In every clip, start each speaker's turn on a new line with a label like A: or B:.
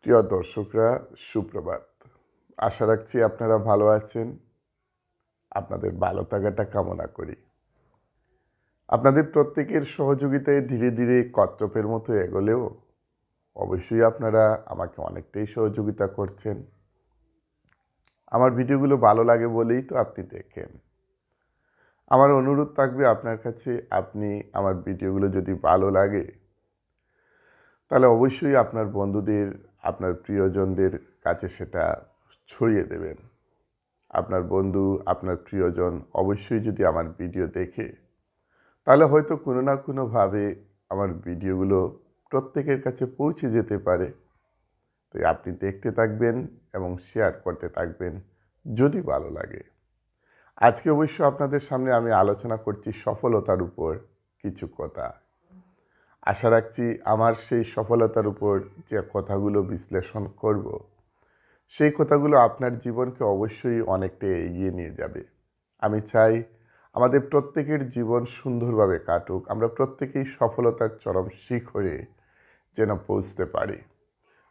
A: প্রিয় দর্শকরা, সুপ্রভাত। আশা রাখছি আপনারা ভালো আছেন। আপনাদের ভালো থাকাটা কামনা করি। আপনাদের প্রত্যেকের সহযোগিতায় ধীরে ধীরে কচ্ছপের মতো এগোলেও অবশ্যই আপনারা আমাকে অনেকটাই সহযোগিতা করছেন। আমার ভিডিওগুলো ভালো লাগে বলেই তো আপনি দেখেন। আমার অনুরোধ থাকবে আপনার কাছে, আপনি আমার ভিডিওগুলো যদি ভালো লাগে তাহলে অবশ্যই আপনার বন্ধুদের, আপনার প্রিয়জনদের কাছে সেটা ছড়িয়ে দেবেন। আপনার বন্ধু, আপনার প্রিয়জন অবশ্যই যদি আমার ভিডিও দেখে তাহলে হয়তো কোনো না কোনোভাবে আমার ভিডিওগুলো প্রত্যেকের কাছে পৌঁছে যেতে পারে। তাই আপনি দেখতে থাকবেন এবং শেয়ার করতে থাকবেন যদি ভালো লাগে। আজকে অবশ্য আপনাদের সামনে আমি আলোচনা করছি সফলতার উপর কিছু কথা। আশা রাখছি আমার সেই সফলতার উপর যে কথাগুলো বিশ্লেষণ করব সেই কথাগুলো আপনার জীবনকে অবশ্যই অনেকটা এগিয়ে নিয়ে যাবে। আমি চাই আমাদের প্রত্যেকের জীবন সুন্দরভাবে কাটুক, আমরা প্রত্যেকেই সফলতার চরম শিখরে যেন পৌঁছতে পারি,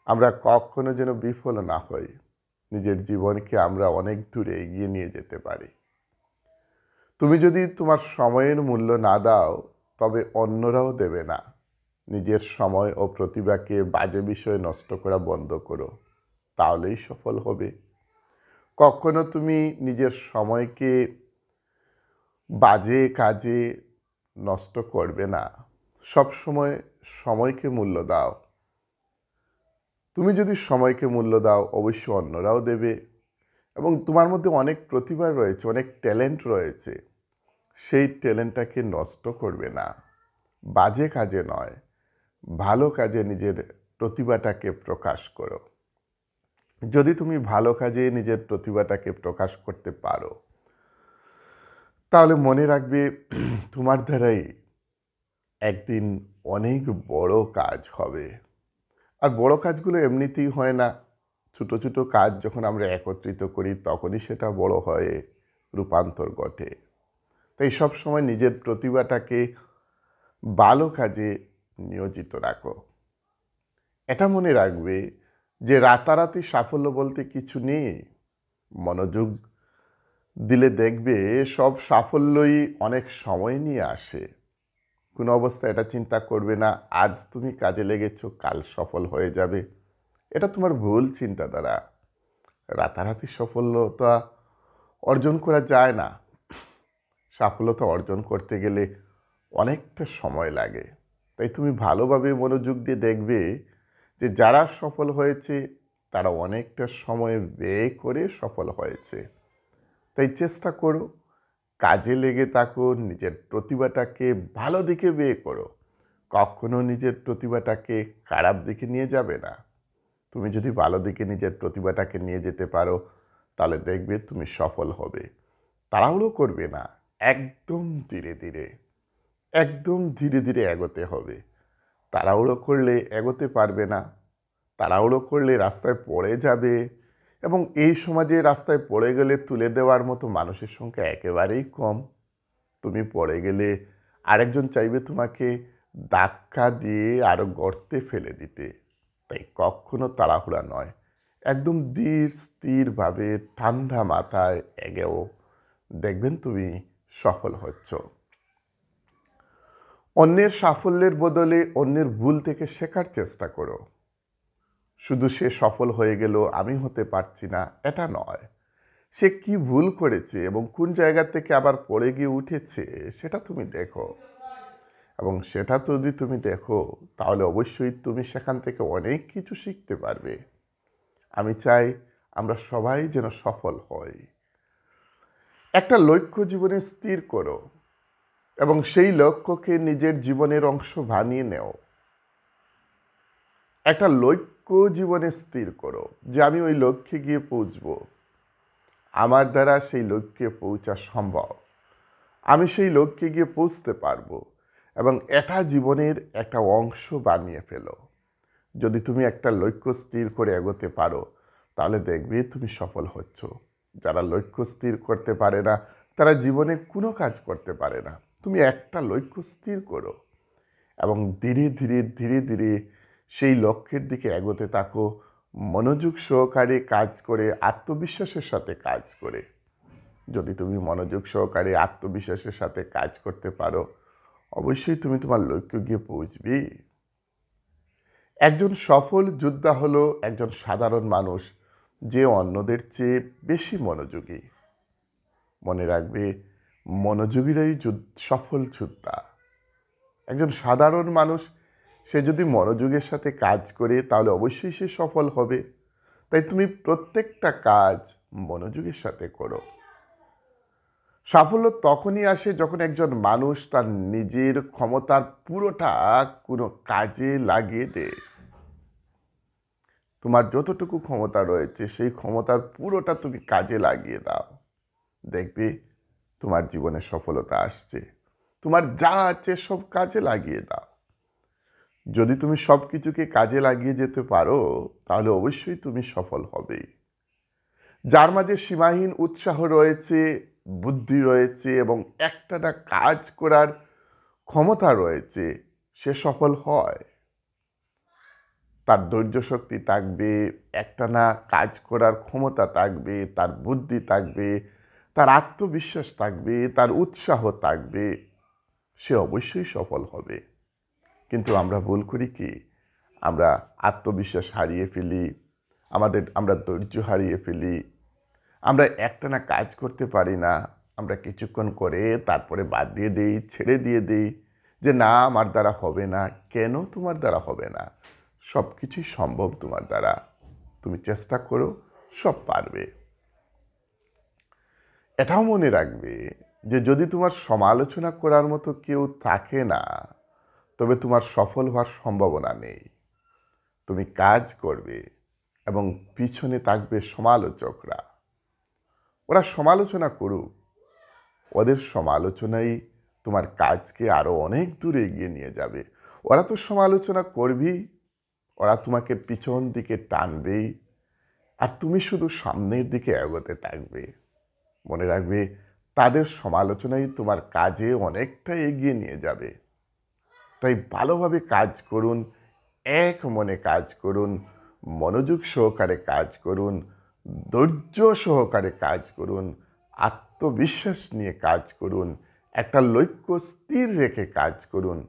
A: আমরা কখনো যেন বিফল না হই, নিজের জীবনকে আমরা অনেক দূরে এগিয়ে নিয়ে যেতে পারি। তুমি যদি তোমার সময়ের মূল্য না দাও তবে অন্যরাও দেবে না। নিজের সময় ও প্রতিভাকে বাজে বিষয়ে নষ্ট করা বন্ধ করো, তাহলেই সফল হবে। কখনো তুমি নিজের সময়কে বাজে কাজে নষ্ট করবে না। সব সময় সময়কে মূল্য দাও। তুমি যদি সময়কে মূল্য দাও অবশ্যই অন্যরাও দেবে। এবং তোমার মধ্যে অনেক প্রতিভা রয়েছে, অনেক ট্যালেন্ট রয়েছে, সেই ট্যালেন্টটাকে নষ্ট করবে না। বাজে কাজে নয়, ভালো কাজে নিজের প্রতিভাটাকে প্রকাশ করো। যদি তুমি ভালো কাজে নিজের প্রতিভাটাকে প্রকাশ করতে পারো তাহলে মনে রাখবে তোমার দ্বারাই একদিন অনেক বড় কাজ হবে। আর বড় কাজগুলো এমনিতেই হয় না, ছোট ছোট কাজ যখন আমরা একত্রিত করি তখনই সেটা বড় হয়ে রূপান্তর ঘটে। তাই সব সময় নিজের প্রতিভাটাকে ভালো কাজে নিয়োজিত রাখো। এটা মনে রাখবে যে রাতারাতি সাফল্য বলতে কিছু নেই। মনোযোগ দিলে দেখবে সব সাফল্যই অনেক সময় নিয়ে আসে। কোনো অবস্থায় এটা চিন্তা করবে না আজ তুমি কাজে লেগেছো কাল সফল হয়ে যাবে। এটা তোমার ভুল চিন্তাধারা। রাতারাতি সফলতা অর্জন করা যায় না। সফলতা অর্জন করতে গেলে অনেকটা সময় লাগে। তাই তুমি ভালোভাবে মনোযোগ দিয়ে দেখবে যে যারা সফল হয়েছে তারা অনেকটা সময় ব্যয় করে সফল হয়েছে। তাই চেষ্টা করো, কাজে লেগে থাকো, নিজের প্রতিভাটাকে ভালো দিকে ব্যয় করো। কখনো নিজের প্রতিভাটাকে খারাপ দিকে নিয়ে যাবে না। তুমি যদি ভালো দিকে নিজের প্রতিভাটাকে নিয়ে যেতে পারো তাহলে দেখবে তুমি সফল হবে। তাড়াহুড়ো করবে না, একদম ধীরে ধীরে, একদম ধীরে ধীরে এগোতে হবে। তাড়াহুড়ো করলে এগোতে পারবে না। তাড়াহুড়ো করলে রাস্তায় পড়ে যাবে। এবং এই সমাজে রাস্তায় পড়ে গেলে তুলে দেওয়ার মতো মানুষের সংখ্যা একেবারেই কম। তুমি পড়ে গেলে আরেকজন চাইবে তোমাকে ধাক্কা দিয়ে আরও গর্তে ফেলে দিতে। তাই কখনো তাড়াহুড়া নয়, একদম ধীর স্থিরভাবে ঠান্ডা মাথায় এগেও, দেখবেন তুমি সফল হচ্ছ। অন্যের সাফল্যের বদলে অন্যের ভুল থেকে শেখার চেষ্টা করো। শুধু সে সফল হয়ে গেল আমি হতে পারছি না এটা নয়, সে কি ভুল করেছে এবং কোন জায়গা থেকে আবার পড়ে গিয়ে উঠেছে সেটা তুমি দেখো। এবং সেটা যদি তুমি দেখো তাহলে অবশ্যই তুমি সেখান থেকে অনেক কিছু শিখতে পারবে। আমি চাই আমরা সবাই যেন সফল হই। একটা লক্ষ্য জীবনে স্থির করো এবং সেই লক্ষ্যকে নিজের জীবনের অংশ বানিয়ে নেও। একটা লক্ষ্য জীবনে স্থির করো যে আমি ওই লক্ষ্যে গিয়ে পৌঁছব, আমার দ্বারা সেই লক্ষ্যে পৌঁছা সম্ভব, আমি সেই লক্ষ্যে গিয়ে পৌঁছতে পারবো। এবং এটা জীবনের একটা অংশ বানিয়ে ফেলো। যদি তুমি একটা লক্ষ্য স্থির করে এগোতে পারো তাহলে দেখবে তুমি সফল হচ্ছ। যারা লক্ষ্য স্থির করতে পারে না তারা জীবনে কোনো কাজ করতে পারে না। তুমি একটা লক্ষ্য স্থির করো এবং ধীরে ধীরে ধীরে ধীরে সেই লক্ষ্যের দিকে এগোতে থাকো। মনোযোগ সহকারে কাজ করে, আত্মবিশ্বাসের সাথে কাজ করে। যদি তুমি মনোযোগ সহকারে আত্মবিশ্বাসের সাথে কাজ করতে পারো, অবশ্যই তুমি তোমার লক্ষ্যে গিয়ে পৌঁছবে। একজন সফল যোদ্ধা হলো একজন সাধারণ মানুষ যে অন্যদের চেয়ে বেশি মনোযোগী। মনে রাখবে, মনোযোগীরাই সফল যোদ্ধা। একজন সাধারণ মানুষ সে যদি মনোযোগের সাথে কাজ করে তাহলে অবশ্যই সে সফল হবে। তাই তুমি প্রত্যেকটা কাজ মনোযোগের সাথে করো। সাফল্য তখনই আসে যখন একজন মানুষ তার নিজের ক্ষমতার পুরোটা কোনো কাজে লাগিয়ে দেয়। তোমার যতটুকু ক্ষমতা রয়েছে সেই ক্ষমতার পুরোটা তুমি কাজে লাগিয়ে দাও, দেখবে তোমার জীবনে সফলতা আসছে। তোমার যা আছে সব কাজে লাগিয়ে দাও। যদি তুমি সব কিছুকে কাজে লাগিয়ে যেতে পারো তাহলে অবশ্যই তুমি সফল হবে। যার মাঝে সীমাহীন উৎসাহ রয়েছে, বুদ্ধি রয়েছে এবং একটানা কাজ করার ক্ষমতা রয়েছে, সে সফল হয়। তার ধৈর্য শক্তি থাকবে, একটানা কাজ করার ক্ষমতা থাকবে, তার বুদ্ধি থাকবে, তার আত্মবিশ্বাস থাকবে, তার উৎসাহ থাকবে, সে অবশ্যই সফল হবে। কিন্তু আমরা ভুল করি কি, আমরা আত্মবিশ্বাস হারিয়ে ফেলি, আমরা ধৈর্য হারিয়ে ফেলি, আমরা একটানা কাজ করতে পারি না। আমরা কিছুক্ষণ করে তারপরে বাদ দিয়ে দিই, ছেড়ে দিয়ে দিই যে না, আমার দ্বারা হবে না। কেন তোমার দ্বারা হবে না? সব কিছুই সম্ভব তোমার দ্বারা। তুমি চেষ্টা করো, সব পারবে। এটাও মনে রাখবে যে যদি তোমার সমালোচনা করার মতো কেউ থাকে না, তবে তোমার সফল হওয়ার সম্ভাবনা নেই। তুমি কাজ করবে এবং পিছনে থাকবে সমালোচকরা। ওরা সমালোচনা করুক, ওদের সমালোচনাই তোমার কাজকে আরও অনেক দূরে এগিয়ে নিয়ে যাবে। ওরা তো সমালোচনা করবেই, ওরা তোমাকে পিছন দিকে টানবেই, আর তুমি শুধু সামনের দিকে এগোতে থাকবে। মনে রাখবে, তাদের সমালোচনাই তোমার কাজে অনেকটা এগিয়ে নিয়ে যাবে। তাই ভালোভাবে কাজ করুন, এক মনে কাজ করুন, মনোযোগ সহকারে কাজ করুন, ধৈর্য সহকারে কাজ করুন, আত্মবিশ্বাস নিয়ে কাজ করুন, একটা লক্ষ্য স্থির রেখে কাজ করুন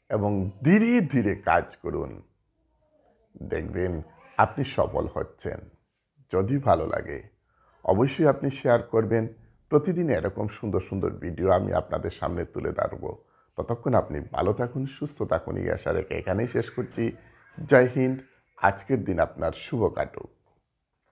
A: এবং ধীরে ধীরে কাজ করুন। দেখবেন আপনি সফল হচ্ছেন। যদি ভালো লাগে অবশ্যই আপনি শেয়ার করবেন। প্রতিদিন এরকম সুন্দর সুন্দর ভিডিও আমি আপনাদের সামনে তুলে ধরবো। ততক্ষণ আপনি ভালো থাকুন, সুস্থ থাকুন, এই আশা রেখে এখানেই শেষ করছি। জয় হিন্দ। আজকের দিন আপনার শুভ কাটুক।